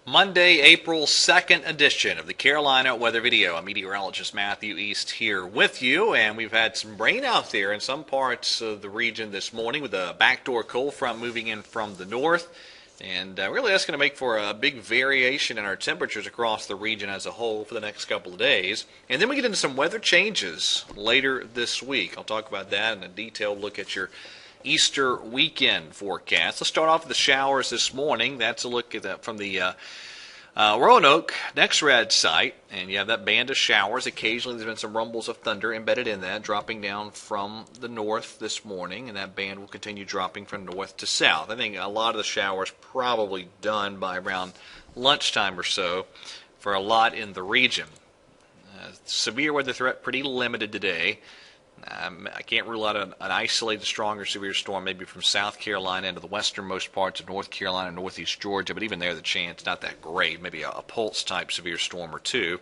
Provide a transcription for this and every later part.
Monday, April 2nd edition of the Carolina Weather Video. I'm meteorologist Matthew East here with you, and we've had some rain out there in some parts of the region this morning with a backdoor cold front moving in from the north. And really that's going to make for a big variation in our temperatures across the region as a whole for the next couple of days. And then we get into some weather changes later this week. I'll talk about that in a detailed look at your Easter weekend forecast. Let's start off with the showers this morning. That's a look at that from the Roanoke NextRad site, and you have that band of showers. Occasionally there's been some rumbles of thunder embedded in that, dropping down from the north this morning, and that band will continue dropping from north to south. I think a lot of the showers probably done by around lunchtime or so for a lot in the region. Severe weather threat pretty limited today. I can't rule out an isolated stronger severe storm maybe from South Carolina into the westernmost parts of North Carolina and northeast Georgia, but even there the chance not that great, maybe a pulse type severe storm or two.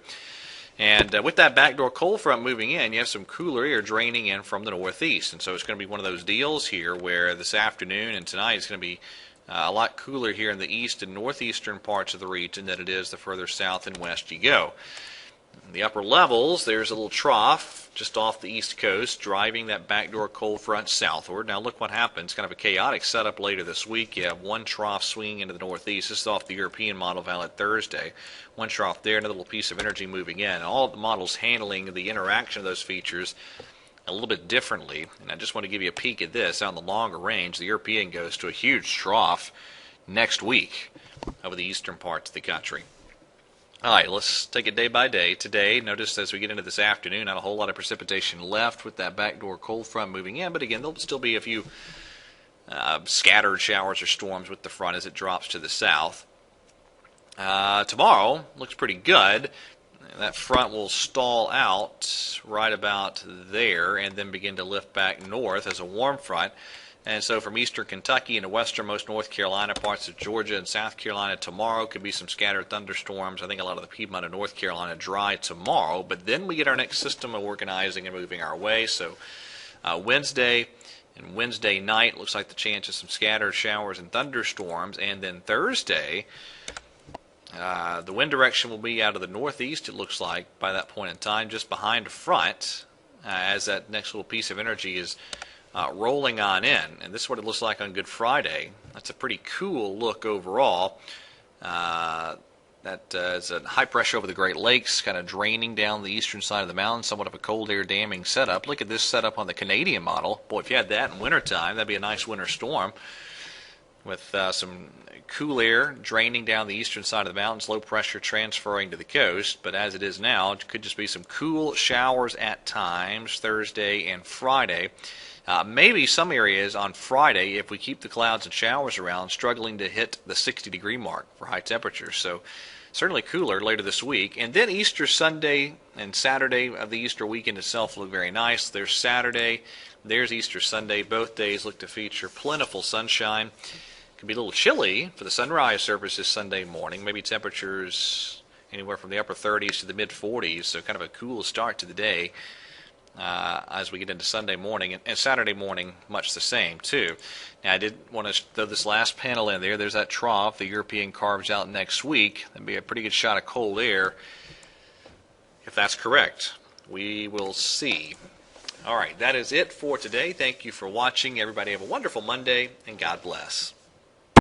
And with that backdoor cold front moving in, you have some cooler air draining in from the northeast, and so it's going to be one of those deals here where this afternoon and tonight it's going to be a lot cooler here in the east and northeastern parts of the region than it is the further south and west you go. In the upper levels, there's a little trough just off the east coast, driving that backdoor cold front southward. Now look what happens, kind of a chaotic setup later this week. You have one trough swinging into the northeast. This is off the European model valid Thursday. One trough there, another little piece of energy moving in. And all of the models handling the interaction of those features a little bit differently. And I just want to give you a peek at this. Out in the longer range, the European goes to a huge trough next week over the eastern parts of the country. All right, let's take it day by day. Today, notice as we get into this afternoon, not a whole lot of precipitation left with that backdoor cold front moving in, but again, there'll still be a few scattered showers or storms with the front as it drops to the south. Tomorrow looks pretty good. That front will stall out right about there and then begin to lift back north as a warm front. And so from eastern Kentucky into westernmost North Carolina, parts of Georgia and South Carolina tomorrow could be some scattered thunderstorms. I think a lot of the Piedmont of North Carolina dry tomorrow. But then we get our next system organizing and moving our way. So Wednesday and Wednesday night looks like the chance of some scattered showers and thunderstorms. And then Thursday, the wind direction will be out of the northeast, it looks like, by that point in time, just behind the front as that next little piece of energy is rolling on in. And this is what it looks like on Good Friday. That's a pretty cool look overall. That is a high pressure over the Great Lakes, kind of draining down the eastern side of the mountain, somewhat of a cold air damming setup. Look at this setup on the Canadian model. Boy, if you had that in wintertime, that'd be a nice winter storm with some cool air draining down the eastern side of the mountains, low pressure transferring to the coast. But as it is now, it could just be some cool showers at times Thursday and Friday. Maybe some areas on Friday, if we keep the clouds and showers around, struggling to hit the 60-degree mark for high temperatures. So certainly cooler later this week. And then Easter Sunday and Saturday of the Easter weekend itself look very nice. There's Saturday, there's Easter Sunday. Both days look to feature plentiful sunshine. It can be a little chilly for the sunrise services Sunday morning. Maybe temperatures anywhere from the upper 30s to the mid-40s, so kind of a cool start to the day. As we get into Sunday morning and Saturday morning, much the same too. Now I did want to throw this last panel in there. There's that trough the European carves out next week. That'd be a pretty good shot of cold air if that's correct. We will see. All right, that is it for today. Thank you for watching. Everybody have a wonderful Monday, and God bless.